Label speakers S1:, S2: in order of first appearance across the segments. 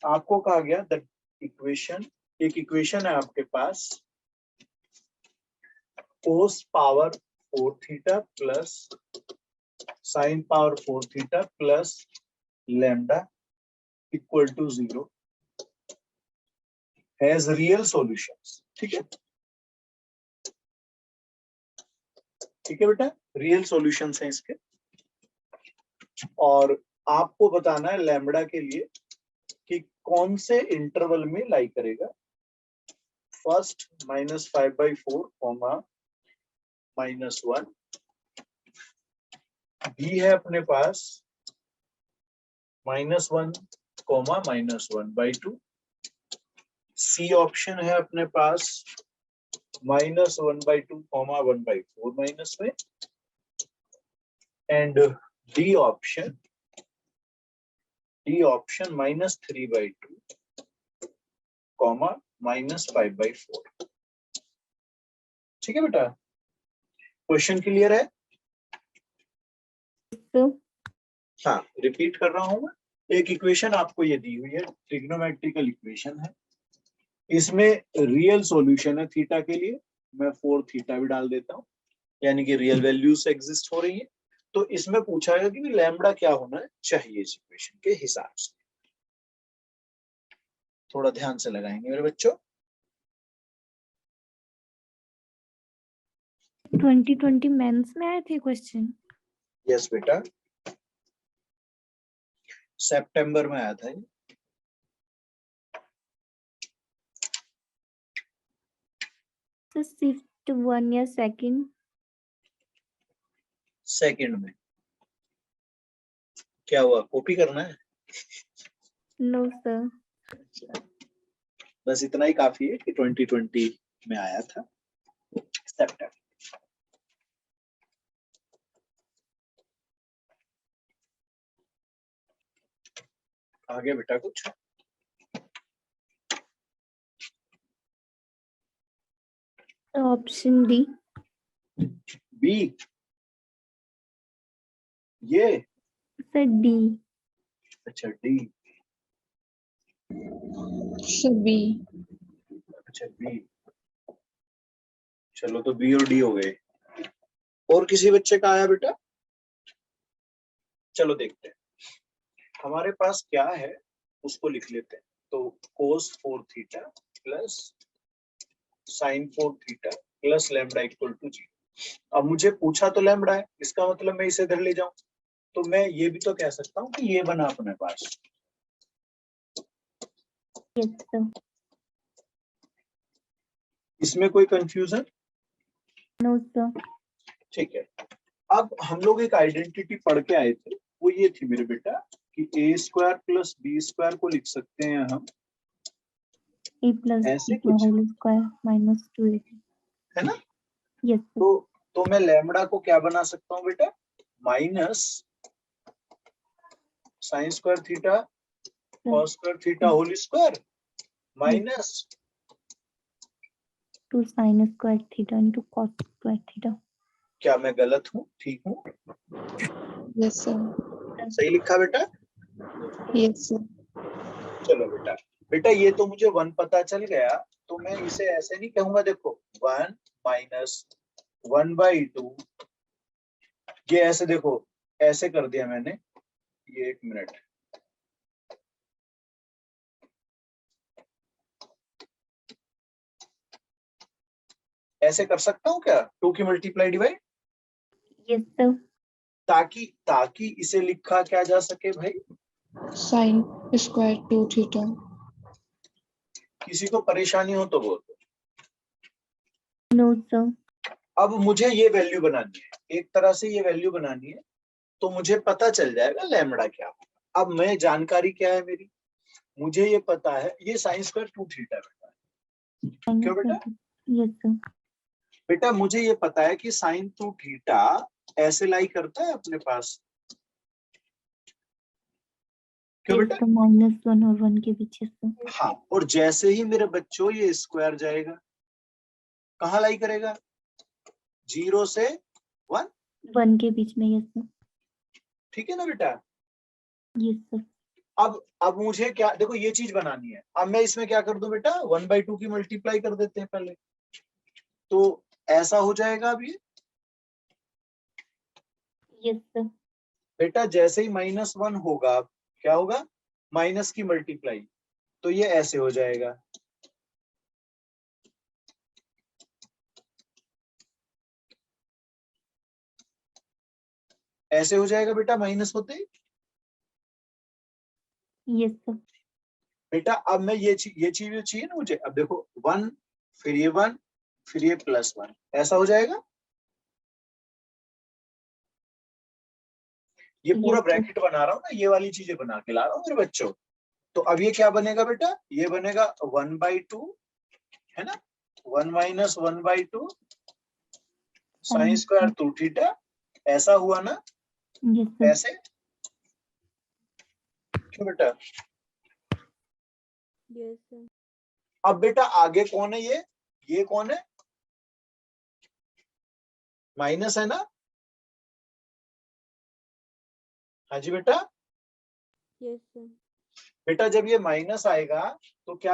S1: आपको कहा गया द इक्वेशन, एक इक्वेशन है आपके पास cos power 4 theta plus sine power 4 theta plus lambda equal to 0 has real solutions. ठीक है, ठीक है बेटा, रियल सॉल्यूशंस हैं इसके। और आपको बताना है लैम्बडा के लिए कि कौन से इंटरवल में लाई करेगा। फर्स्ट -5/4 कॉमा -1, बी है अपने पास -1 कॉमा -1/2, सी ऑप्शन है अपने पास -1/2 कॉमा 1/4 माइनस में, एंड डी ऑप्शन -3/2 कॉमा -5/4। ठीक है बेटा, क्वेश्चन क्लियर है? हाँ, रिपीट कर रहा हूं मैं। एक इक्वेशन आपको ये दी हुई है, ट्रिग्नोमेट्रिकल इक्वेशन है, इसमें रियल सॉल्यूशन है थीटा के लिए, मैं 4 थीटा भी डाल देता हूँ, यानी कि रियल वैल्यूज एग्जिस्ट हो रही है। तो इसमें पूछा है कि लैम्बडा क्या होना चाहिए इस इक्वेशन के हिसाब से। थोड़ा ध्यान से लगाएंगे मेरे बच्चों।
S2: 2020 मेंस में आए थे क्वेश्चन।
S1: यस बेटा, सितंबर में आया था ये।
S2: तो शिफ्ट 1 या
S1: सेकंड में क्या हुआ, कॉपी करना है?
S2: No sir.
S1: बस इतना ही काफी है कि 2020 में आया था सितंबर। आगे बेटा कुछ
S2: ऑप्शन डी।
S1: बी, ये
S2: सर डी।
S1: अच्छा डी,
S3: बी।
S1: अच्छा बी, चलो तो बी और डी हो गए। और किसी बच्चे का आया बेटा? चलो देखते हैं, हमारे पास क्या है उसको लिख लेते हैं। तो cos 4 theta plus sin 4 theta plus lambda equal to 0। अब मुझे पूछा तो लैम्बडा है, इसका मतलब मैं इसे इधर ले जाऊं, तो मैं ये भी तो कह सकता हूँ कि ये बना अपने पास।
S2: Yes sir. इसमें
S1: कोई कंफ्यूजन?
S2: No sir.
S1: ठीक है, अब हम लोग एक आइडेंटिटी पढ़ के आए थे, वो ये थी मेरे बेटा कि a² प्लस b² को लिख सकते हैं हम
S2: a प्लस
S1: ऐसे
S2: b
S1: कुछ,
S2: होल स्क्वायर माइनस 2a,
S1: है ना?
S2: Yes sir.
S1: तो मैं लैम्बडा को क्या बना सकता हूँ बेटा, minus sine square theta cos square theta whole square minus
S2: 2 sin square theta into cos square theta.
S1: क्या मैं गलत हूँ, ठीक हूँ?
S3: Yes sir.
S1: सही लिखा बेटा?
S3: Yes sir.
S1: चलो बेटा, बेटा ये तो मुझे 1 पता चल गया, तो मैं इसे ऐसे नहीं कहूंगा, देखो 1 माइनस 1/2, ये ऐसे देखो, ऐसे कर दिया मैंने, ये 1 मिनट, ऐसे कर सकता हूँ क्या 2 की मल्टीप्लाई डिवाइड,
S2: यस सर।
S1: ताकि इसे लिखा क्या जा सके भाई,
S3: साइन स्क्वायर 2 थीटा।
S1: किसी को परेशानी हो तो बोल दो।
S2: No sir.
S1: अब मुझे ये वैल्यू बनानी है, एक तरह से ये वैल्यू बनानी है, तो मुझे पता चल जाएगा लैम्बडा क्या होगा। अब मैं जानकारी क्या है मेरी, मुझे ये पता है ये साइन स्क्वायर 2 थीटा बेटा, क्यों बेटा?
S2: Yes sir.
S1: बेटा मुझे ये पता है कि साइन 2 थीटा ऐसे लाई करता है अपने पास, क्यों बेटा?
S2: तो -1 और 1 के बीच है सर।
S1: हाँ, और जैसे ही मेरे बच्चों ये स्क्वायर जाएगा, कहाँ लाई करेगा, 0 से 1,
S2: 1 के बीच में, यस सर।
S1: ठीक है ना बेटा?
S2: Yes sir.
S1: अब मुझे क्या, देखो ये चीज बनानी है। अब मैं इसमें क्या कर दूं बेटा, 1/2 की मल्टीप्लाई कर देते हैं पहले, तो ऐसा हो जाएगा। अब ये
S2: Yes, sir.
S1: बेटा जैसे ही -1 होगा, क्या होगा, माइनस की मल्टीप्लाई, तो ये ऐसे हो जाएगा। ऐसे हो जाएगा बेटा माइनस होते ही।
S2: Yes, sir.
S1: बेटा अब मैं ये चीज चाहिए ना मुझे। अब देखो 1, फिर ये 1, फिर ये +1, ऐसा हो जाएगा। ये पूरा
S2: Yes, sir.
S1: ब्रैकेट बना रहा हूँ ना, ये वाली चीजें बना के ला रहा हूँ मेरे बच्चों। तो अब ये क्या बनेगा बेटा, ये बनेगा 1/2, है ना, 1 - 1/2 sin स्क्वायर 2 थीटा, ऐसा हुआ ना,
S2: Yes, sir.
S1: ऐसे। क्यों बेटा?
S2: Yes, sir.
S1: अब बेटा आगे कौन है, ये कौन है, माइनस है ना। हाँ जी बेटा।
S2: Yes, sir.
S1: बेटा जब ये माइनस आएगा तो क्या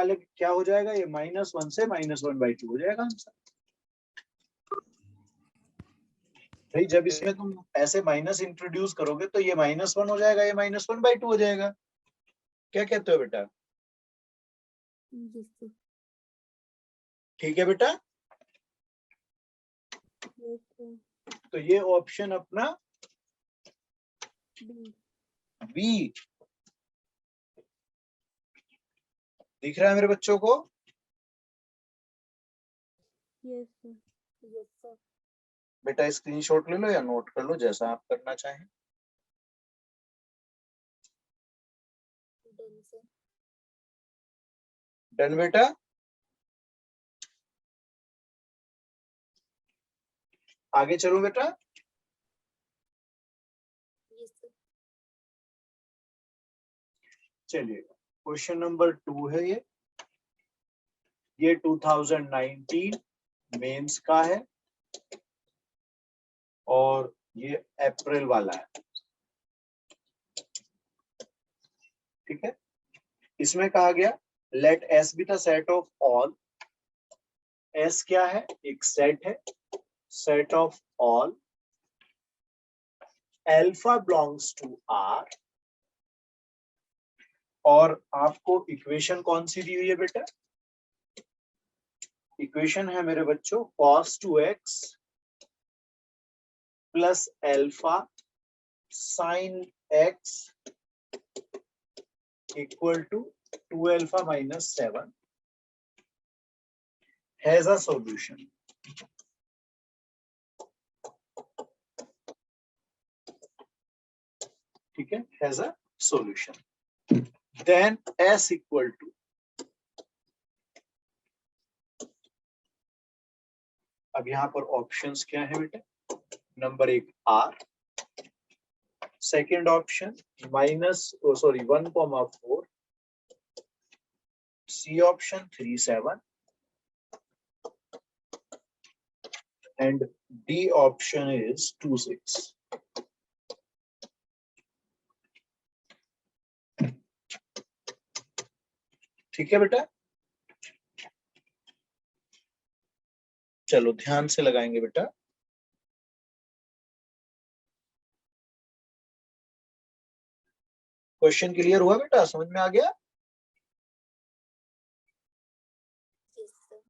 S1: हो जाएगा, ये -1 से -1/2 हो जाएगा आंसर। भाई जब इसमें तुम ऐसे माइनस इंट्रोड्यूस करोगे तो ये -1 हो जाएगा, ये -1/2 हो जाएगा। क्या कहते हो बेटा?
S2: Yes, sir.
S1: ठीक है बेटा।
S2: Yes, sir.
S1: तो ये ऑप्शन अपना
S2: B.
S1: बी दिख रहा है मेरे बच्चों को?
S2: Yes, sir. Yes, sir.
S1: बेटा स्क्रीनशॉट ले लो या नोट कर लो, जैसा आप करना चाहें।
S2: Done, sir.
S1: डन बेटा। आगे चलो बेटा।
S2: Yes, sir.
S1: चलिए क्वेश्चन नंबर 2 है ये 2019 मेंस का है और ये अप्रैल वाला है। ठीक है, इसमें कहा गया let S be the set of all. S क्या है, एक सेट है, set of all alpha belongs to R. और आपको इक्वेशन कौन सी दी हुई है बेटा? इक्वेशन है मेरे बच्चों cos 2x plus alpha sin x equal to 2α - 7 has a solution. ठीक है, has a solution. Then s equal to, अब यहां पर ऑप्शंस क्या है बेटा? Number 1 r, second option -1,4, C option 3 7 and D option is 2 6। ठीक है बेटा, चलो ध्यान से लगाएंगे बेटा। क्वेश्चन क्लियर हुआ बेटा, समझ में आ गया?
S2: Yes, sir.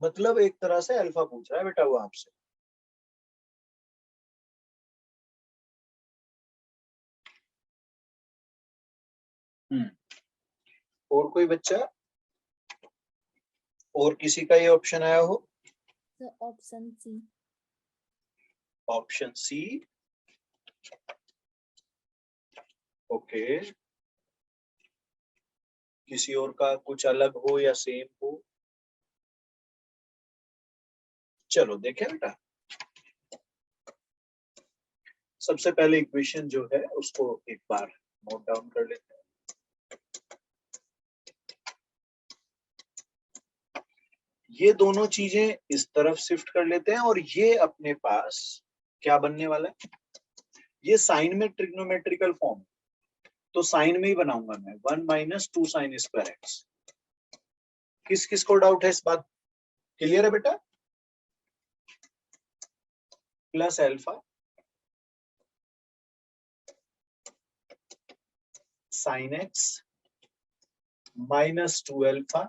S1: मतलब एक तरह से अल्फा पूछ रहा है बेटा वो आपसे। और कोई बच्चा, और किसी का ये ऑप्शन आया हो?
S2: The option C.
S1: Option C, okay. किसी और का कुछ अलग हो या सेम हो? चलो देखें बेटा, सबसे पहले इक्वेशन जो है उसको एक बार नोट डाउन कर लेते हैं। ये दोनों चीजें इस तरफ शिफ्ट कर लेते हैं और ये अपने पास क्या बनने वाला है, ये साइन में ट्रिग्नोमेट्रिकल फॉर्म। तो साइन में ही बनाऊंगा मैं 1 माइनस 2 साइन स्क्वायर एक्स। किस किस को डाउट है इस बात? क्लियर है बेटा? Plus alpha sine x minus 2 alpha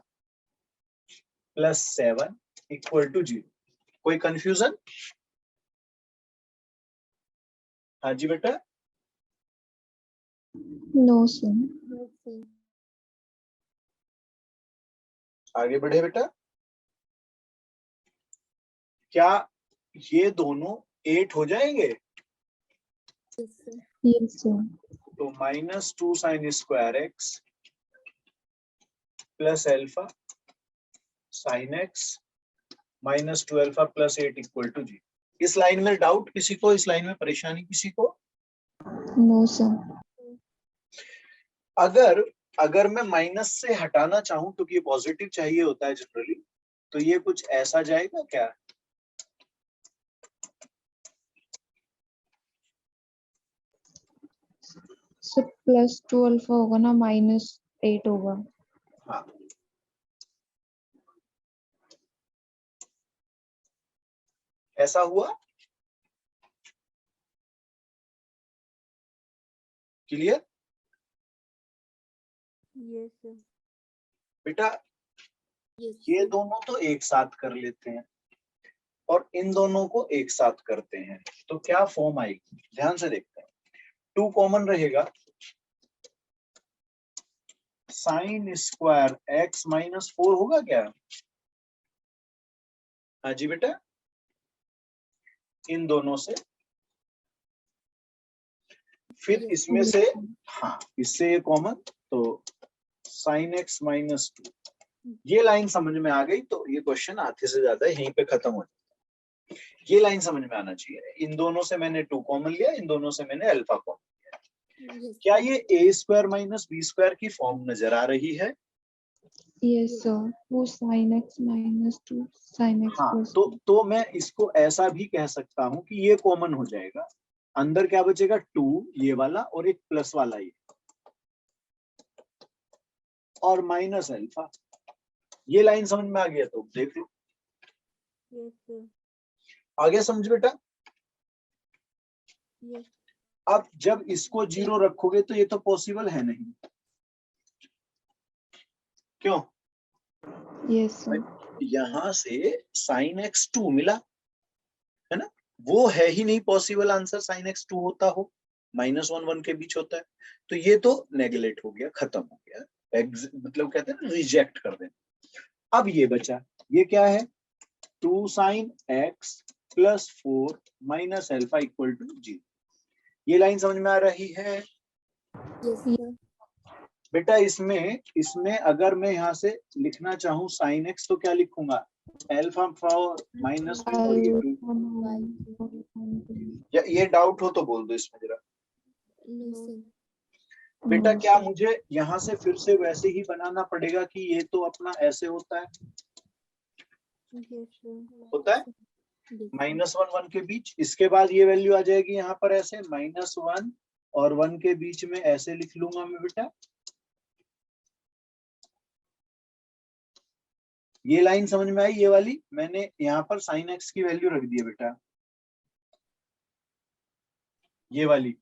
S1: plus 7 equal to 0। कोई कंफ्यूजन? हाँ जी बेटा।
S3: No, sir.
S2: No, sir.
S1: आगे बढ़े बेटा। क्या ये दोनों 8 हो जाएंगे?
S2: Yes, sir.
S3: Yes, sir.
S1: तो minus 2 sine square x plus alpha sine x minus 2 alpha plus 8 equal to 0। इस लाइन में डाउट किसी को? इस लाइन में परेशानी किसी को?
S3: No, sir.
S1: अगर अगर मैं माइनस से हटाना चाहूं, क्योंकि ये पॉजिटिव चाहिए होता है जनरली, तो ये कुछ ऐसा जाएगा क्या?
S3: So plus 2 अल्फा होगा ना, -8 होगा।
S1: हाँ, ऐसा हुआ? क्लियर?
S2: Yes, sir.
S1: बेटा
S2: Yes,
S1: ये
S2: sir.
S1: दोनों तो एक साथ कर लेते हैं और इन दोनों को एक साथ करते हैं, तो क्या फॉर्म आएगी? ध्यान से देखते हैं। 2 कॉमन रहेगा, साइन स्क्वायर एक्स माइनस 4 होगा क्या? हाँ जी बेटा, इन दोनों से। फिर
S2: Yes,
S1: इसमें से, हाँ इससे ये कॉमन, तो साइन एक्स माइनस 2। ये लाइन समझ में आ गई तो ये क्वेश्चन आधे से ज्यादा यहीं पे खत्म हो जाता है। ये लाइन समझ में आना चाहिए। इन दोनों से मैंने 2 कॉमन लिया, इन दोनों से मैंने अल्फा कॉमन लिया।
S2: yes,
S1: क्या
S2: sir.
S1: ये ए स्क्वायर माइनस बी स्क्वायर की फॉर्म नजर आ रही है?
S3: Yes, sir. 2 sin x minus 2 sin x
S1: हाँ,
S3: plus
S1: तो मैं इसको ऐसा भी कह सकता हूं कि ये कॉमन हो जाएगा। अंदर क्या बचेगा? 2 ये वाला और एक प्लस वाला ये, और माइनस अल्फा। ये लाइन समझ में आ गया तो देख लो।
S2: Yes, sir.
S1: आगे समझ बेटा।
S2: Yes,
S1: अब जब इसको 0 रखोगे तो ये तो पॉसिबल है नहीं, क्यों?
S3: Yes, sir.
S1: यहां से साइन एक्स 2 मिला है ना, वो है ही नहीं पॉसिबल आंसर साइन एक्स 2 होता हो। -1 1 के बीच होता है, तो ये तो नेगलेक्ट हो गया, खत्म हो गया। मतलब कहते हैं रिजेक्ट कर देना। अब ये बचा, ये क्या है? 2 sine x plus 4 minus alpha equal to 0। ये लाइन समझ में आ रही है?
S2: yes, sir.
S1: बेटा इसमें इसमें अगर मैं यहाँ से लिखना चाहूँ साइन एक्स, तो क्या लिखूंगा? अल्फा पावर माइनस में और ये 2। या ये डाउट हो तो बोल दो इसमें जरा।
S2: No, sir.
S1: बेटा
S3: No,
S1: क्या
S3: sir.
S1: मुझे यहाँ से फिर से वैसे ही बनाना पड़ेगा कि ये तो अपना ऐसे होता है,
S2: Yes, sir.
S1: होता है
S2: Yes, sir.
S1: -1 1 के बीच। इसके बाद ये वैल्यू आ जाएगी यहाँ पर ऐसे, -1 और 1 के बीच में ऐसे लिख लूंगा मैं बेटा। ये लाइन समझ में आई? ये वाली मैंने यहाँ पर साइन एक्स की वैल्यू रख दी है बेटा, ये वाली।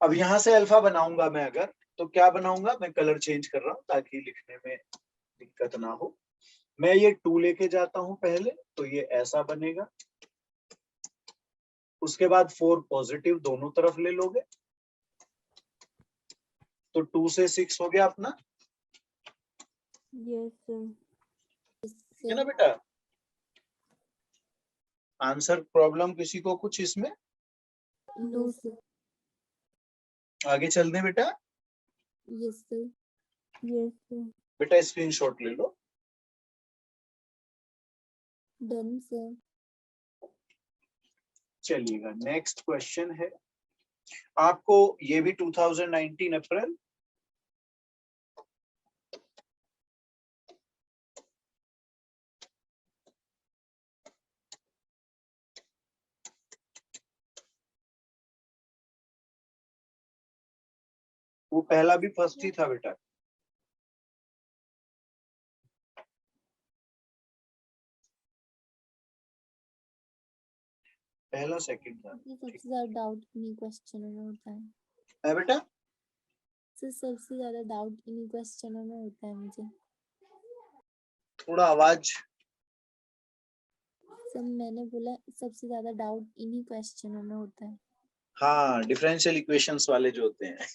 S1: अब यहां से अल्फा बनाऊंगा मैं अगर, तो क्या बनाऊंगा? मैं कलर चेंज कर रहा हूं ताकि लिखने में दिक्कत ना हो। मैं ये 2 लेके जाता हूं पहले, तो ये ऐसा बनेगा। उसके बाद 4 पॉजिटिव दोनों तरफ ले लोगे, तो 2 से 6 हो गया अपना,
S2: Yes, sir. Yes,
S1: है ना
S2: sir.
S1: बेटा? आंसर प्रॉब्लम किसी को कुछ इसमें?
S2: No, sir.
S1: आगे चल दें बेटा?
S2: Yes, sir. Yes, sir.
S1: बेटा स्क्रीनशॉट ले लो।
S2: Done, sir.
S1: चलिएगा, नेक्स्ट क्वेश्चन है आपको, ये भी 2019 अप्रैल वो पहला भी फर्स्ट ही था बेटा। पहला सेकंड था।
S2: ये सबसे ज्यादा डाउट इन्हीं क्वेश्चनों में होता है
S1: है बेटा?
S2: सर, सबसे ज्यादा डाउट इन्हीं क्वेश्चनों में होता है मुझे।
S1: थोड़ा आवाज।
S2: सर मैंने बोला सबसे ज्यादा डाउट इन्हीं क्वेश्चनों में होता है।
S1: हाँ, डिफरेंशियल इक्वेशंस वाले जो होते हैं,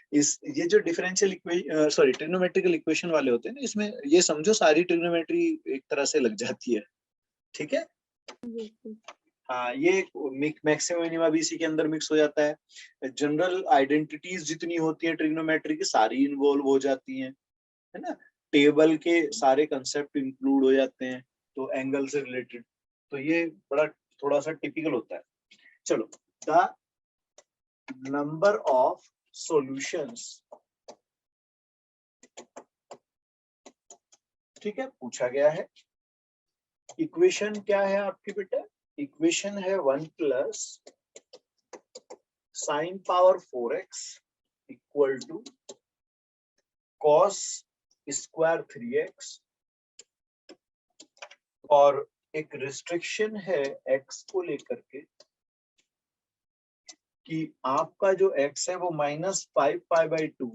S1: ये जो differential equation, sorry, trigonometrical equation वाले होते हैं ना, इसमें ये समझो सारी ट्रिग्नोमेट्री एक तरह से लग जाती है। ठीक है?
S2: बिल्कुल।
S1: हाँ, ये मैक्सिमम मिनिमा भी इसी के अंदर मिक्स हो जाता है। जनरल आइडेंटिटीज जितनी होती है ट्रिग्नोमेट्री की, सारी इन्वॉल्व हो जाती हैं, है ना। टेबल के सारे कंसेप्ट इंक्लूड हो जाते हैं, तो एंगल से रिलेटेड, तो ये बड़ा थोड़ा सा टिपिकल होता है। चलो, द नंबर ऑफ सॉल्यूशंस, ठीक है, पूछा गया है। इक्वेशन क्या है आपकी बेटा? इक्वेशन है 1 plus sine power 4x equal to cos square 3x, और एक रिस्ट्रिक्शन है x को लेकर के कि आपका जो x है वो -5π/2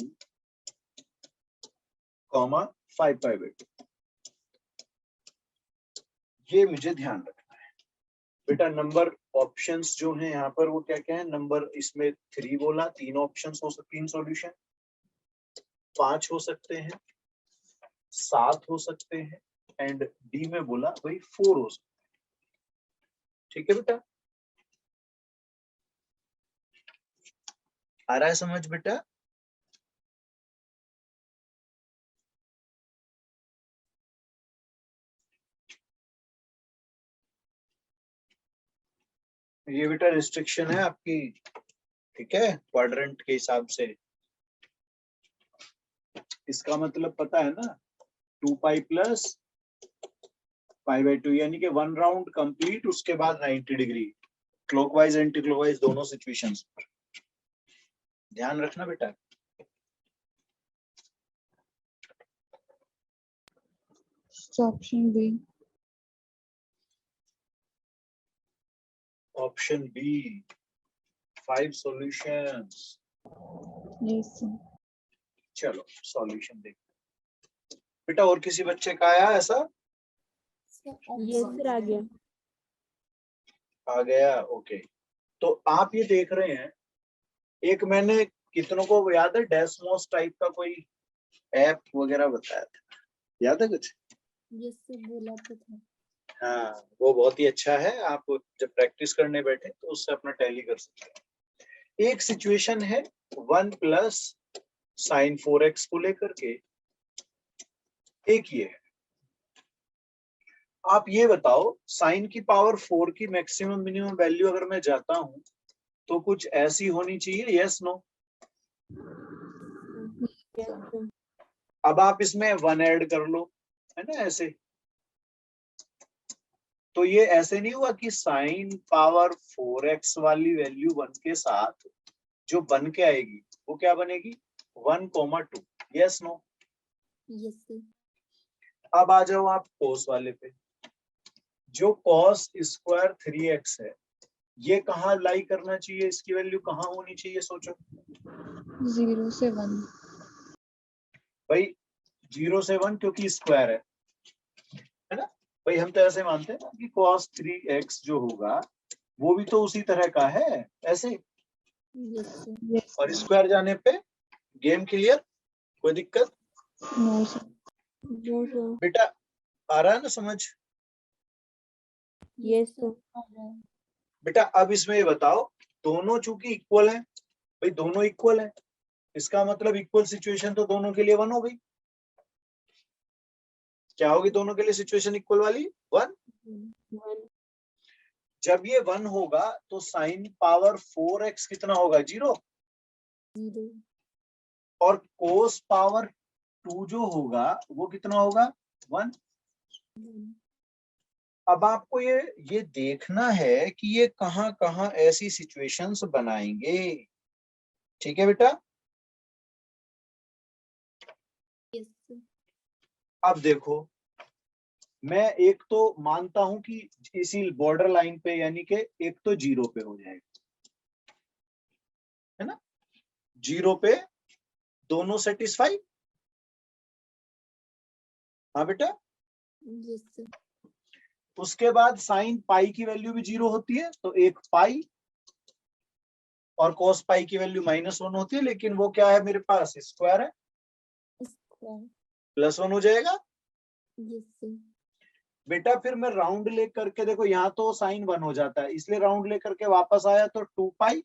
S1: कॉमा 5π/2, ये मुझे ध्यान रखना है बेटा। नंबर ऑप्शंस जो हैं यहाँ पर वो क्या क्या है? नंबर इसमें 3 बोला, 3 ऑप्शंस हो सकते, 3 सॉल्यूशन, 5 हो सकते हैं, 7 हो सकते हैं, एंड डी में बोला वही 4 हो सकते हैं। ठीक है बेटा? आ रहा है समझ बेटा? ये बेटा रिस्ट्रिक्शन है आपकी, ठीक है, क्वाड्रेंट के हिसाब से। इसका मतलब पता है ना, 2π प्लस π/2, यानी कि 1 राउंड कंप्लीट, उसके बाद 90 डिग्री क्लॉकवाइज एंटी क्लॉकवाइज दोनों सिचुएशंस पर ध्यान रखना बेटा।
S3: Option B.
S1: Option B 5 solutions.
S3: Yes sir.
S1: चलो सॉल्यूशन देखते हैं बेटा। और किसी बच्चे का आया ऐसा?
S2: ये सर आ गया।
S1: आ गया, ओके। तो आप ये देख रहे हैं, एक मैंने कितनों को याद है डेस्मोस टाइप का कोई ऐप वगैरह बताया था, याद है कुछ?
S2: ये सर बोला तो था।
S1: हाँ, वो बहुत ही अच्छा है, आप जब प्रैक्टिस करने बैठे तो उससे अपना टैली कर सकते हैं। एक सिचुएशन है 1 प्लस साइन 4x को लेकर के, एक ये है। आप ये बताओ, साइन की पावर 4 की मैक्सिमम मिनिमम वैल्यू अगर मैं जाता हूं तो कुछ ऐसी होनी चाहिए, यस नो? अब आप इसमें 1 ऐड कर लो, है ना, ऐसे। तो ये ऐसे नहीं हुआ कि साइन पावर 4x वाली वैल्यू 1 के साथ जो बन के आएगी वो क्या बनेगी? 1,2, यस नो?
S2: Yes sir.
S1: अब आ जाओ आप कोस वाले पे। जो कॉस स्क्वायर 3x है, ये कहाँ लाई करना चाहिए? इसकी वैल्यू कहाँ होनी चाहिए, सोचो
S3: 0 से 1।
S1: भाई। 0 से 1 क्योंकि स्क्वायर है ना भाई। हम तो ऐसे मानते हैं ना कि cos 3x जो होगा वो भी तो उसी तरह का है, ऐसे।
S2: Yes sir.
S3: यस
S1: और स्क्वायर जाने पे गेम क्लियर, कोई दिक्कत?
S3: No sir.
S2: No sir.
S1: बेटा आ रहा है ना समझ?
S2: यस सर आ रहा है।
S1: बेटा अब इसमें ये बताओ, दोनों चूंकि इक्वल हैं, भाई दोनों इक्वल हैं, इसका मतलब इक्वल सिचुएशन तो दोनों के लिए 1 हो गई। क्या होगी दोनों के लिए सिचुएशन इक्वल वाली? 1।
S2: 1
S1: जब ये 1 होगा तो साइन पावर 4x कितना होगा? 0।
S2: 0
S1: और कोस पावर 2 जो होगा वो कितना होगा? 1। अब आपको ये देखना है कि ये कहां कहां ऐसी सिचुएशंस बनाएंगे। ठीक है बेटा?
S2: Yes sir.
S1: अब देखो, मैं एक तो मानता हूं कि इसी बॉर्डर लाइन पे, यानी कि एक तो 0 पे हो जाएगा, है ना, 0 पे दोनों सेटिस्फाई। हाँ बेटा,
S2: यस सर।
S1: उसके बाद साइन पाई की वैल्यू भी 0 होती है, तो एक पाई, और कॉस पाई की वैल्यू -1 होती है, लेकिन वो क्या है मेरे पास, स्क्वायर है,
S2: स्क्वायर।
S1: +1 हो जाएगा।
S2: Yes sir.
S1: बेटा फिर मैं राउंड ले करके देखो, यहाँ तो साइन 1 हो जाता है, इसलिए राउंड ले करके वापस आया तो 2 पाई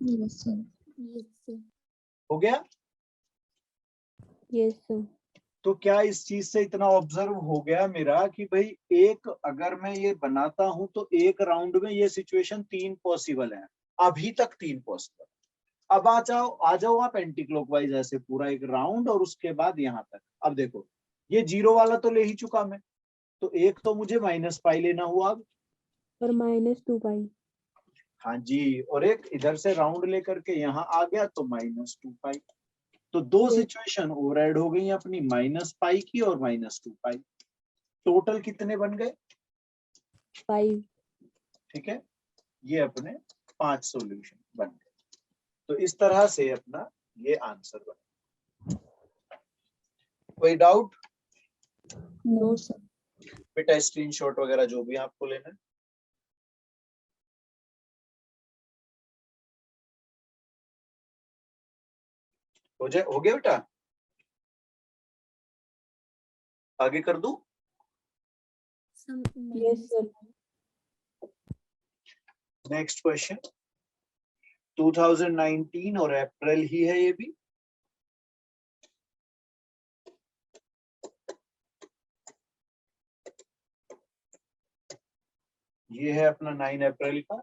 S3: Yes, sir.
S2: Yes sir.
S1: हो गया।
S2: Yes sir.
S1: तो क्या इस चीज से इतना ऑब्जर्व हो गया मेरा कि भाई एक अगर मैं ये बनाता हूं तो एक राउंड में ये सिचुएशन 3 पॉसिबल है, अभी तक 3 पॉसिबल। अब आ जाओ आप एंटी क्लॉकवाइज, ऐसे पूरा एक राउंड और उसके बाद यहाँ तक। अब देखो, ये 0 वाला तो ले ही चुका मैं, तो एक तो मुझे -पाई लेना हुआ अब।
S2: और -2 पाई।
S1: हाँ जी, और एक इधर से राउंड लेकर के यहाँ आ गया तो -2 पाई। तो दो
S2: Yes.
S1: सिचुएशन और ऐड हो गई अपनी, -पाई की और -2 पाई। टोटल कितने बन गए?
S2: 5।
S1: ठीक है, ये अपने 5 सॉल्यूशन बन गए। तो इस तरह से अपना ये आंसर बना। कोई डाउट?
S3: No, sir.
S1: बेटा स्क्रीनशॉट वगैरह जो भी आपको लेना है। हो गया बेटा, आगे कर दूं?
S2: Yes sir.
S1: नेक्स्ट क्वेश्चन, 2019 और अप्रैल ही है ये भी। ये है अपना 9 अप्रैल का,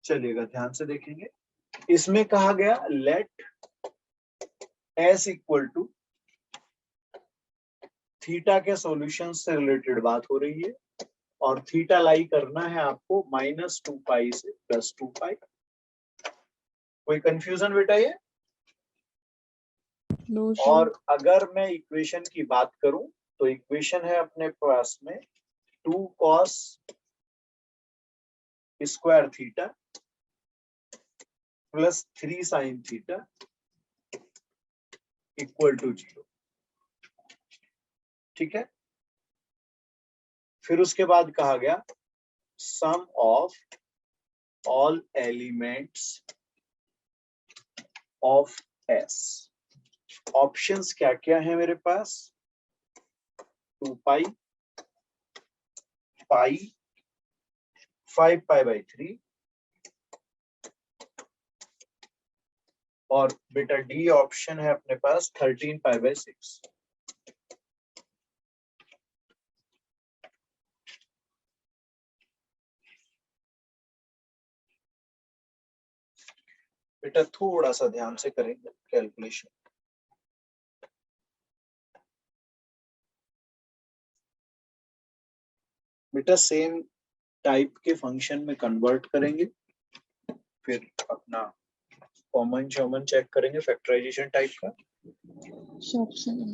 S1: चलिएगा ध्यान से देखेंगे। इसमें कहा गया let S equal to theta के सॉल्यूशन से रिलेटेड बात हो रही है, और थीटा लाई करना है आपको -2 पाई से +2 पाई। कोई कंफ्यूजन बेटा ये?
S2: नो
S1: और अगर मैं इक्वेशन की बात करूं तो इक्वेशन है अपने पास में 2 cos square theta +3 sin theta equal to 0। ठीक है, फिर उसके बाद कहा गया sum of all elements of S। Options क्या क्या है मेरे पास? 2 पाई, पाई, 5 पाई बाई 3, और बेटा डी ऑप्शन है अपने पास 13 पाई बाई 6। बेटा थोड़ा सा ध्यान से करेंगे कैलकुलेशन। बेटा सेम टाइप के फंक्शन में कन्वर्ट करेंगे, फिर अपना कॉमन शॉमन चेक करेंगे फैक्टराइजेशन टाइप का।
S3: So option A.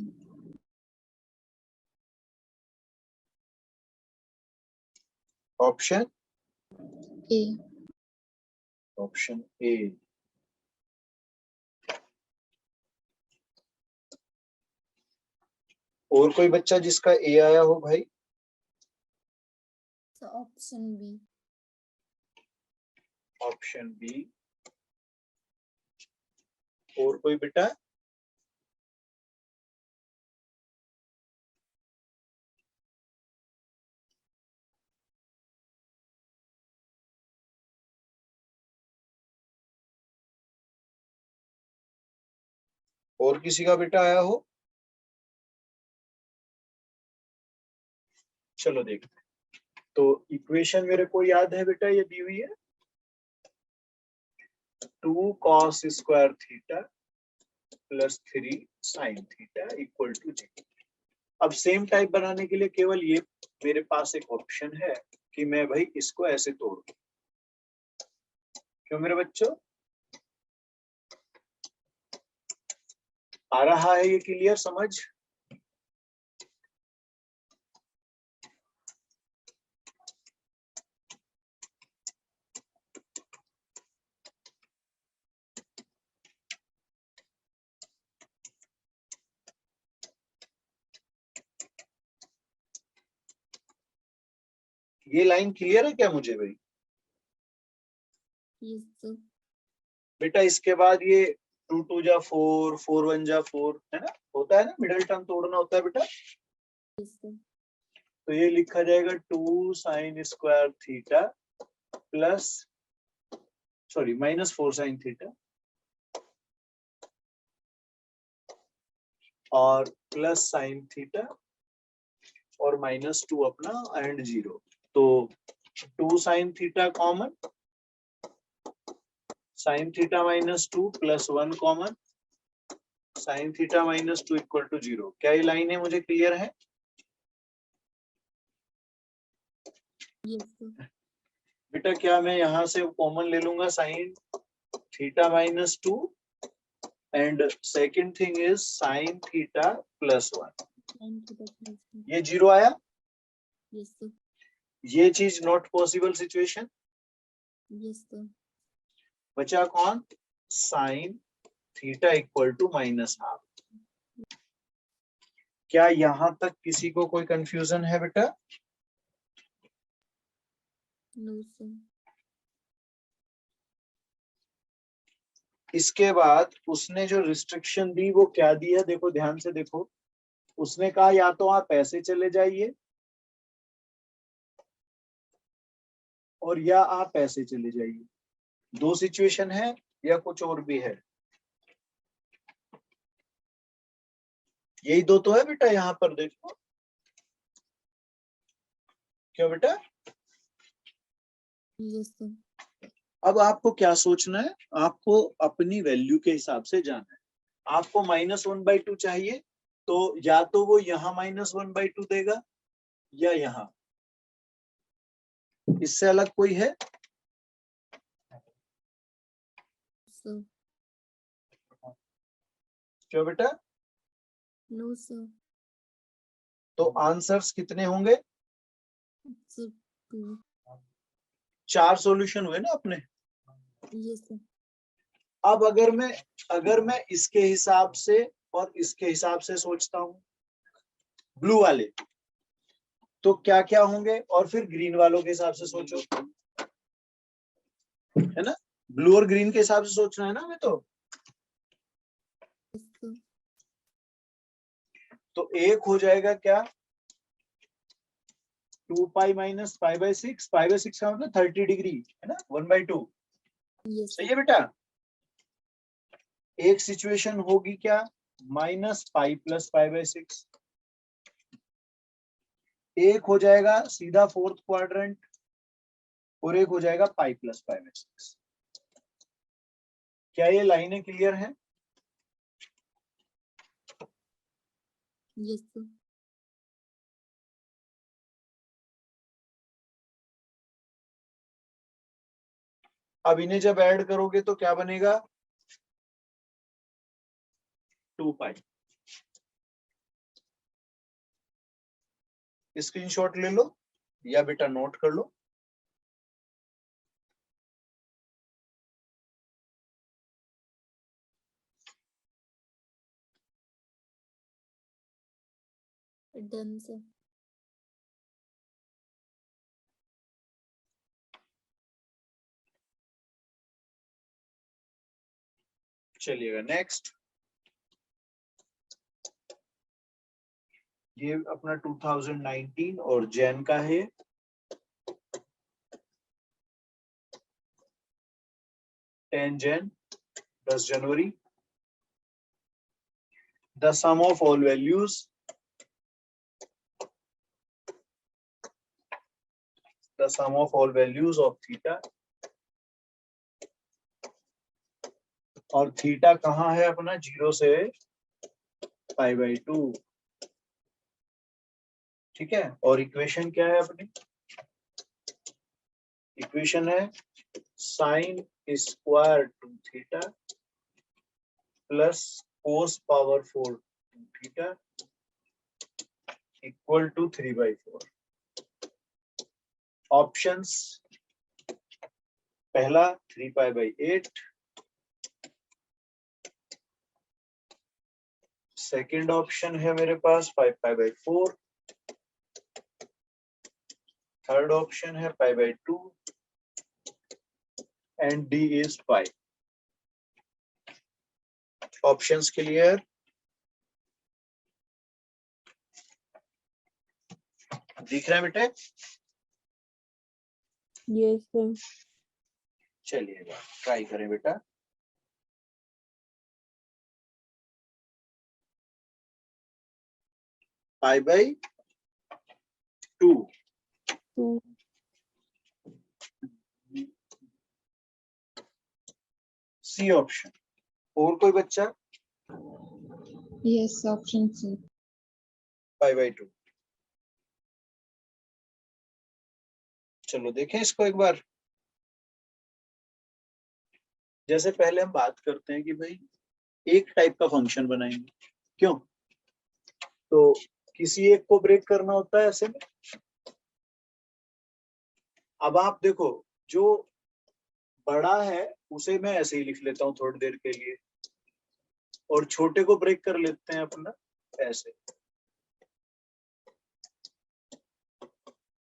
S1: Option
S3: A.
S1: Option A. और कोई बच्चा जिसका ए आया हो भाई?
S2: Option B.
S1: Option B. और कोई बेटा? और किसी का बेटा आया हो? चलो देखते हैं। तो इक्वेशन मेरे को याद है बेटा, ये दी हुई है 2 cos square theta +3 sin theta equal to 0। अब सेम टाइप बनाने के लिए केवल ये मेरे पास एक ऑप्शन है कि मैं भाई इसको ऐसे तोड़ दूं। क्यों मेरे बच्चों? आ रहा है ये क्लियर समझ? ये लाइन क्लियर है क्या मुझे भाई?
S2: Yes sir.
S1: बेटा इसके बाद ये 2 2 जा 4, 4 1 जा 4 है ना, होता है ना, मिडिल टर्म तोड़ना होता है बेटा।
S2: Yes sir.
S1: तो ये लिखा जाएगा 2 sine square theta plus sorry -4 sine theta और प्लस साइन थीटा और -2 अपना एंड 0। तो 2 sine theta common, sine theta -2 plus 1 common, sine theta -2 equal to 0। क्या ये लाइन है मुझे क्लियर है?
S2: Yes sir.
S1: बेटा क्या मैं यहाँ से कॉमन ले लूंगा sine theta -2 and second thing is sign theta plus 1।
S2: Thank you doctor.
S1: ये 0 आया।
S2: Yes sir.
S1: ये चीज not possible situation.
S2: Yes sir.
S1: बचा कौन? Sine theta equal to -half. क्या यहां तक किसी को कोई कंफ्यूजन है बेटा?
S2: No sir.
S1: इसके बाद उसने जो रिस्ट्रिक्शन दी वो क्या दी है, देखो ध्यान से देखो। उसने कहा या तो आप ऐसे चले जाइए और या आप ऐसे चले जाइए। दो सिचुएशन है या कुछ और भी है? यही दो तो है बेटा यहाँ पर देखो। क्या बेटा?
S2: Yes sir.
S1: अब आपको क्या सोचना है, आपको अपनी वैल्यू के हिसाब से जाना है। आपको -1/2 चाहिए तो या तो वो यहाँ -1/2 देगा या यहाँ। इससे अलग कोई है?
S2: सर।
S1: क्यों बेटा?
S2: No sir.
S1: तो आंसर्स कितने होंगे?
S2: सर 2।
S1: 4 सॉल्यूशन हुए ना अपने।
S2: Yes sir.
S1: अब अगर मैं इसके हिसाब से और इसके हिसाब से सोचता हूं ब्लू वाले, तो क्या क्या होंगे, और फिर ग्रीन वालों के हिसाब से सोचो, है ना। ब्लू और ग्रीन के हिसाब से सोचना है ना हमें।
S2: Yes sir.
S1: तो एक हो जाएगा क्या, 2π - π/6। π/6 का मतलब 30 डिग्री है ना, 1/2।
S2: यस
S1: सही
S2: सर।
S1: है बेटा। एक सिचुएशन होगी क्या, -π + π/6। एक हो जाएगा सीधा फोर्थ क्वाड्रेंट और एक हो जाएगा π + π/6। क्या ये लाइनें क्लियर हैं?
S2: Yes sir.
S1: अब इन्हें जब ऐड करोगे तो क्या बनेगा, 2π। स्क्रीनशॉट ले लो या बेटा नोट कर लो।
S2: Done sir.
S1: चलिएगा नेक्स्ट। ये अपना 2019 और जैन का है। 10 जैन 10 जनवरी। The sum of all values, the sum of all values of theta, और थीटा कहाँ है अपना, 0 से π/2। ठीक है। और इक्वेशन क्या है अपनी, इक्वेशन है sin² 2 theta plus cos power 4 theta equal to 3/4. Options, पहला 3π/8, सेकेंड ऑप्शन है मेरे पास 5π/4, थर्ड ऑप्शन है π/2 and D is pi. Options clear? दिख रहा है बेटे?
S2: Yes sir.
S1: चलिएगा ट्राई करें बेटा. π/2
S2: 2
S1: सी ऑप्शन. और कोई बच्चा?
S3: Yes, option C.
S1: π/2. चलो देखें इसको एक बार. जैसे पहले हम बात करते हैं कि भाई एक टाइप का फंक्शन बनाएंगे, क्यों? तो किसी एक को ब्रेक करना होता है ऐसे में. अब आप देखो, जो बड़ा है उसे मैं ऐसे ही लिख लेता हूं थोड़ी देर के लिए, और छोटे को ब्रेक कर लेते हैं अपना ऐसे.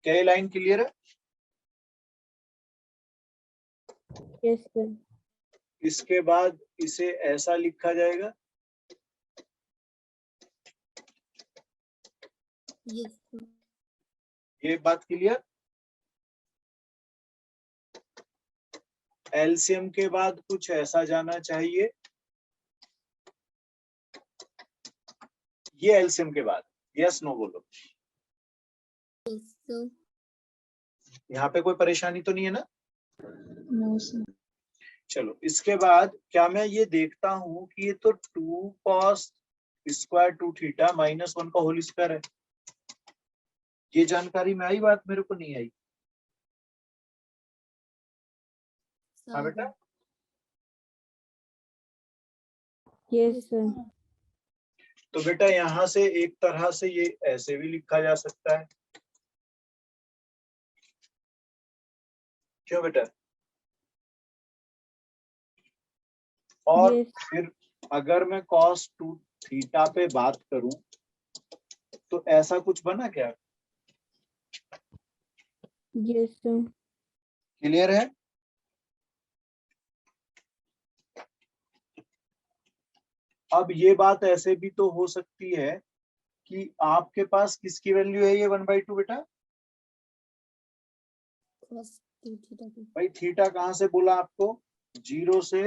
S1: क्या ये लाइन क्लियर है?
S2: Yes sir.
S1: इसके बाद इसे ऐसा लिखा जाएगा.
S2: Yes sir.
S1: ये बात क्लियर? एलसीएम के बाद कुछ ऐसा जाना चाहिए. ये एलसीएम के बाद यस नो बोलो.
S2: Yes sir.
S1: यहाँ पे कोई परेशानी तो नहीं है ना?
S3: No, sir.
S1: चलो इसके बाद क्या मैं ये देखता हूं कि ये तो 2 cos स्क्वायर 2 थीटा -1 का होल स्क्वायर है. ये जानकारी में आई बात? मेरे को नहीं आई. हाँ बेटा?
S2: Yes sir.
S1: तो बेटा यहां से एक तरह से ये ऐसे भी लिखा जा सकता है. क्यों बेटा? और
S2: Yes.
S1: फिर अगर मैं cos 2 थीटा पे बात करूं तो ऐसा कुछ बना क्या?
S2: Yes sir.
S1: क्लियर है? अब ये बात ऐसे भी तो हो सकती है कि आपके पास किसकी वैल्यू है ये 1/2 बेटा?
S2: cos 2 थीटा की
S1: भाई थीटा कहां से बोला आपको? 0 से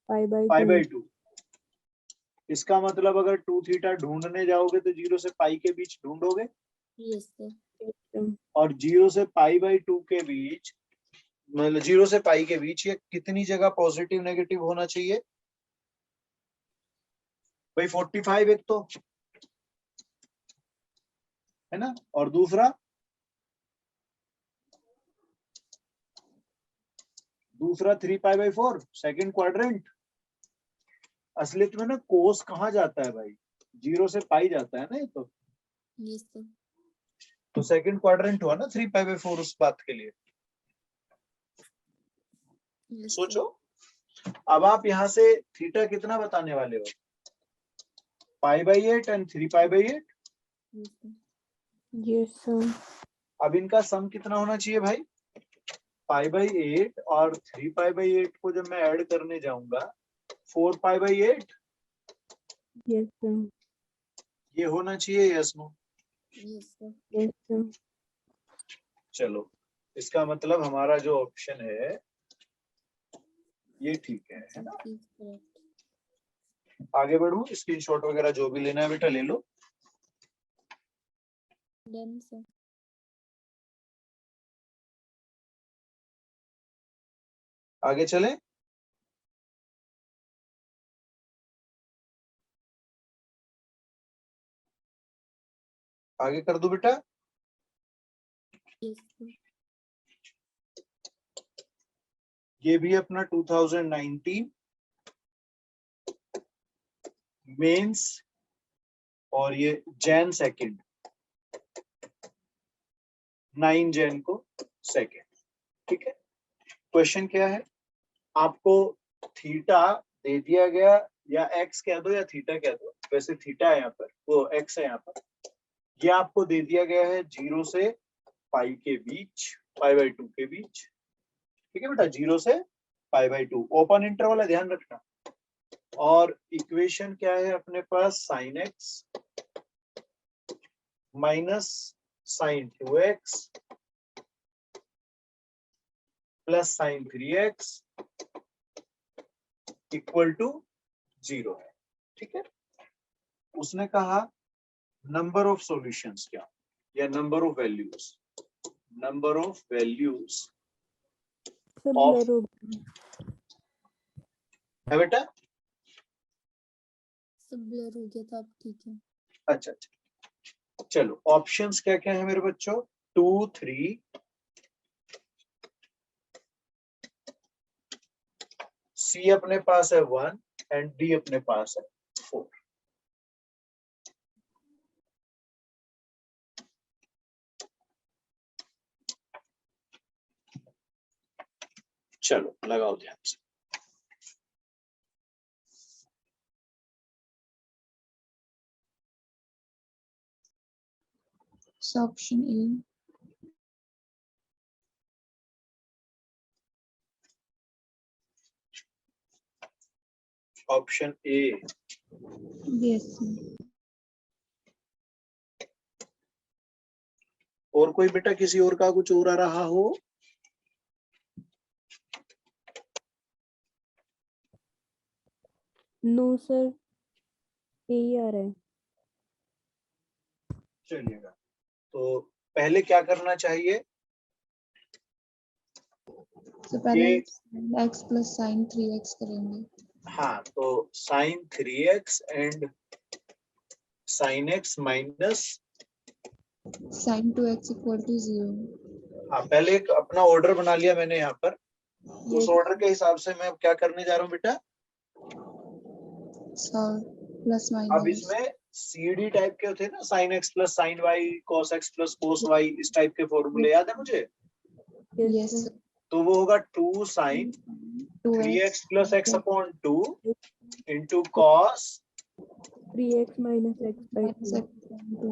S2: π/2.
S1: π/2. इसका मतलब अगर 2 थीटा ढूंढने जाओगे तो 0 से पाई के बीच ढूंढोगे,
S2: यस सर। Yes sir.
S1: और 0 से π/2 के बीच, मतलब 0 से पाई के बीच ये कितनी जगह पॉजिटिव नेगेटिव होना चाहिए? भाई 45 एक तो है ना, और दूसरा 3π/4 सेकंड क्वाड्रेंट. असलियत में ना कोस कहाँ जाता है भाई? 0 से पाई जाता है ना ये तो.
S2: Yes sir.
S1: तो सेकंड क्वाड्रेंट हुआ ना 3π/4 उस बात के लिए.
S2: यस
S1: सोचो. अब आप यहाँ से थीटा कितना बताने वाले हो? π/8 एंड 3π/8.
S2: Yes sir.
S1: अब इनका सम कितना होना चाहिए भाई? π/8 और 3π/8 को जब मैं ऐड करने जाऊंगा 4π/8.
S2: Yes sir.
S1: ये होना चाहिए yes no?
S2: Yes sir. Yes sir.
S1: चलो इसका मतलब हमारा जो ऑप्शन है ये ठीक है ना? आगे बढ़ू? स्क्रीनशॉट वगैरह जो भी लेना है बेटा ले लो.
S2: Done sir.
S1: आगे चले. आगे कर दो बेटा.
S2: Yes sir.
S1: ये भी अपना 2019 मेंस और ये जैन सेकंड, 9 जैन को सेकंड। ठीक है, क्वेश्चन क्या है, आपको थीटा दे दिया गया, या एक्स कह दो या थीटा कह दो, वैसे थीटा है यहाँ पर, वो एक्स है यहाँ पर। ये आपको दे दिया गया है 0 से पाई के बीच, π/2 के बीच। ठीक है बेटा, 0 से π/2 ओपन इंटरवल है, ध्यान रखना। और इक्वेशन क्या है अपने पास, sine x minus sine 2x plus sine 3x equal to 0 है। ठीक है, उसने कहा नंबर ऑफ सॉल्यूशंस क्या, या number of values, number of values of है बेटा।
S2: सब ब्लर हो गया था, अब ठीक है।
S1: अच्छा अच्छा, चलो ऑप्शंस क्या क्या है मेरे बच्चों, 2 3 सी अपने पास है 1 एंड डी अपने पास है 4। चलो लगाओ ध्यान से।
S3: So option A.
S1: Option A,
S3: Yes, sir.
S1: और कोई बेटा किसी और का कुछ और आ रहा हो?
S4: नो सर, यही आ रहा है।
S1: चलिएगा, तो पहले क्या करना चाहिए,
S3: तो पहले
S1: ये
S3: x प्लस साइन 3x करेंगे।
S1: हाँ, तो sine 3x and sine x minus
S3: sine 2x equal to 0।
S1: हाँ, पहले एक अपना ऑर्डर बना लिया मैंने यहाँ पर। उस ऑर्डर के हिसाब से मैं अब क्या करने जा रहा हूँ बेटा,
S3: प्लस
S1: अब
S3: माइनस।
S1: इसमें सीडी टाइप के होते हैं ना, sine x plus sine y, cos x plus cos y, इस टाइप के फॉर्मूले याद है मुझे।
S3: यस,
S1: तो वो होगा 2 sine 3x plus x upon 2 into cos
S4: 3x minus x/2।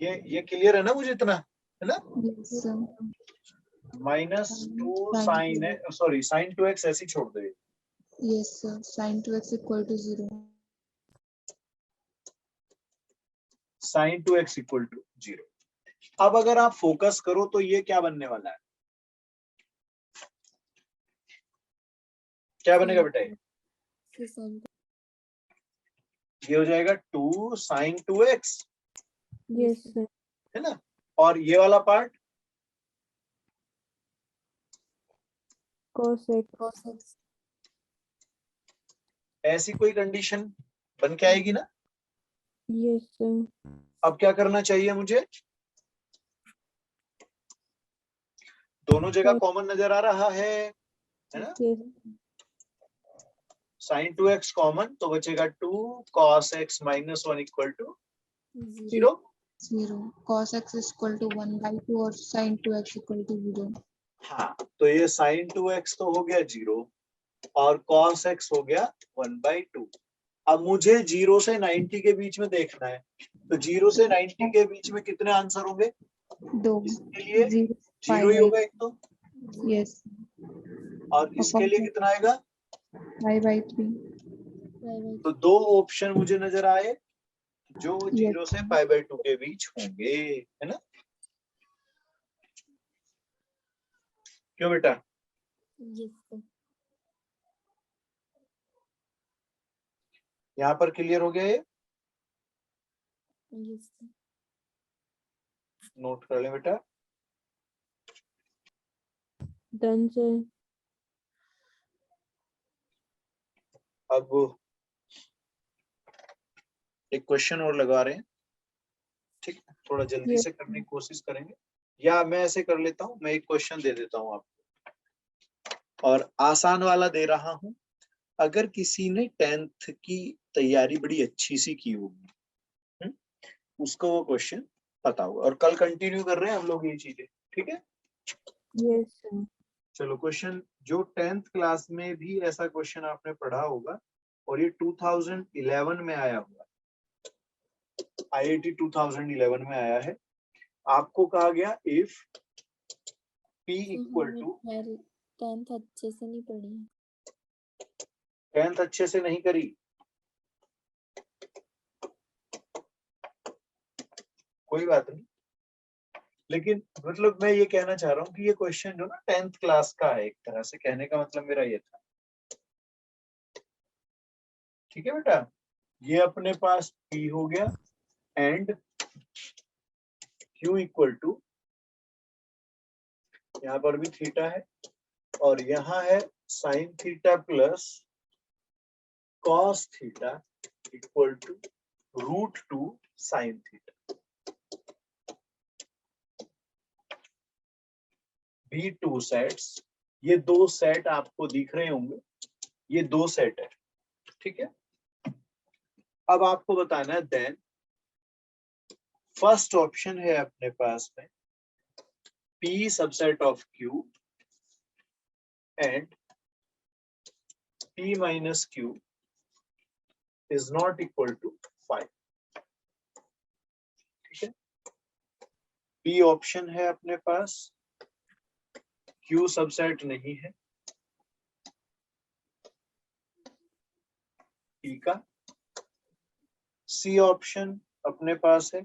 S1: ये क्लियर है ना मुझे इतना, है ना।
S3: Yes sir.
S1: Minus 2 sine, sorry sine 2x ऐसे ही छोड़ दो।
S3: Yes sir, sine 2x equal to 0।
S1: Sine 2x equal to 0। अब अगर आप फोकस करो तो ये क्या बनने वाला है, क्या बनेगा बेटा, ये हो जाएगा 2 साइन 2x,
S4: यस सर।
S1: है ना। और ये वाला पार्ट
S4: cos x।
S1: ऐसी कोई कंडीशन बन के आएगी ना।
S4: Yes sir.
S1: अब क्या करना चाहिए मुझे, दोनों जगह कॉमन नजर आ रहा है ना। साइन 2x कॉमन, तो बचेगा 2 cos x minus 1 equal to 0।
S3: 0 cos x equal to 1/2 और sin 2x इक्वल टू 0।
S1: हाँ, तो ये साइन 2x तो हो गया 0 और cos x हो गया 1/2। अब मुझे 0 से 90 के बीच में देखना है, तो 0 से 90 के बीच में कितने आंसर होंगे,
S3: 2।
S1: इसके लिए
S3: 0
S1: ही होगा एक तो,
S3: यस।
S1: और इसके लिए कितना आएगा
S3: 5/3।
S1: तो 2 ऑप्शन मुझे नजर आए जो 0 से π/2 के बीच होंगे, है ना। क्यों बेटा, यहाँ पर क्लियर हो गया ये, नोट कर लें बेटा।
S4: Done sir.
S1: अब एक क्वेश्चन और लगा रहे हैं, ठीक है, थोड़ा जल्दी से करने की कोशिश करेंगे, या मैं ऐसे कर लेता हूँ, मैं एक क्वेश्चन दे देता हूँ आपको और आसान वाला दे रहा हूँ। अगर किसी ने 10th की तैयारी बड़ी अच्छी सी की होगी, उसको वो क्वेश्चन पता होगा। और कल कंटिन्यू कर रहे हैं हम लोग ये चीजें, ठीक है।
S4: Yes, sir.
S1: चलो क्वेश्चन जो 10th क्लास में भी ऐसा क्वेश्चन आपने पढ़ा होगा और ये 2011 में आया हुआ, IIT 2011 में आया है। आपको कहा गया इफ P इक्वल
S2: हमने
S1: टू
S2: 10th अच्छे से नहीं पढ़ी है।
S1: 10th अच्छे से नहीं करी, कोई बात नहीं, लेकिन मतलब मैं ये कहना चाह रहा हूँ कि ये क्वेश्चन जो ना 10th क्लास का है, एक तरह से कहने का मतलब मेरा ये था। ठीक है बेटा, ये अपने पास P हो गया एंड Q इक्वल टू, यहाँ पर भी थीटा है और यहाँ है sine theta plus cos theta equal to √2 sine theta. भी 2 सेट्स, ये 2 सेट आपको दिख रहे होंगे, ये 2 सेट है, ठीक है। अब आपको बताना है देन फर्स्ट ऑप्शन है अपने पास में P subset of Q and P minus Q is not equal to 5, ठीक है। P ऑप्शन है अपने पास, Q सबसेट नहीं है P का, C ऑप्शन अपने पास है,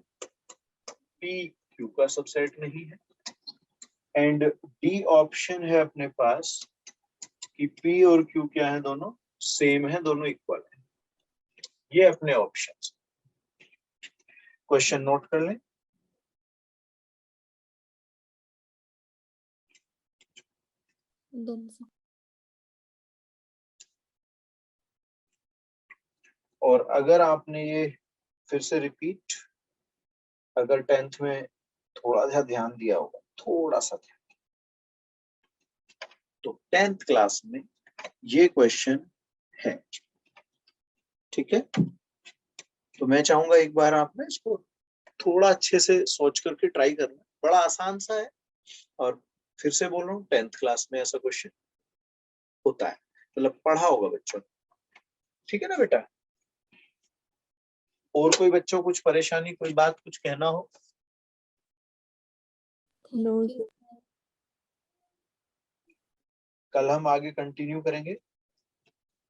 S1: P Q का सबसेट नहीं है एंड D ऑप्शन है अपने पास कि P और Q क्या है, दोनों सेम है, दोनों इक्वल है। ये अपने ऑप्शंस। क्वेश्चन नोट कर लें।
S2: दोनों से
S1: और अगर आपने ये फिर से रिपीट, अगर 10th में थोड़ा सा ध्यान दिया होगा, थोड़ा सा ध्यान, तो 10th क्लास में ये क्वेश्चन है, ठीक है। तो मैं चाहूंगा एक बार आप ना इसको थोड़ा अच्छे से सोच करके ट्राई करना, बड़ा आसान सा है। और फिर से बोल रहा हूँ 10th क्लास में ऐसा क्वेश्चन होता है, मतलब पढ़ा होगा बच्चों ने, ठीक है ना बेटा। और कोई बच्चों कुछ परेशानी, कोई बात, कुछ कहना हो?
S4: No,
S2: thank you.
S1: कल हम आगे कंटिन्यू करेंगे।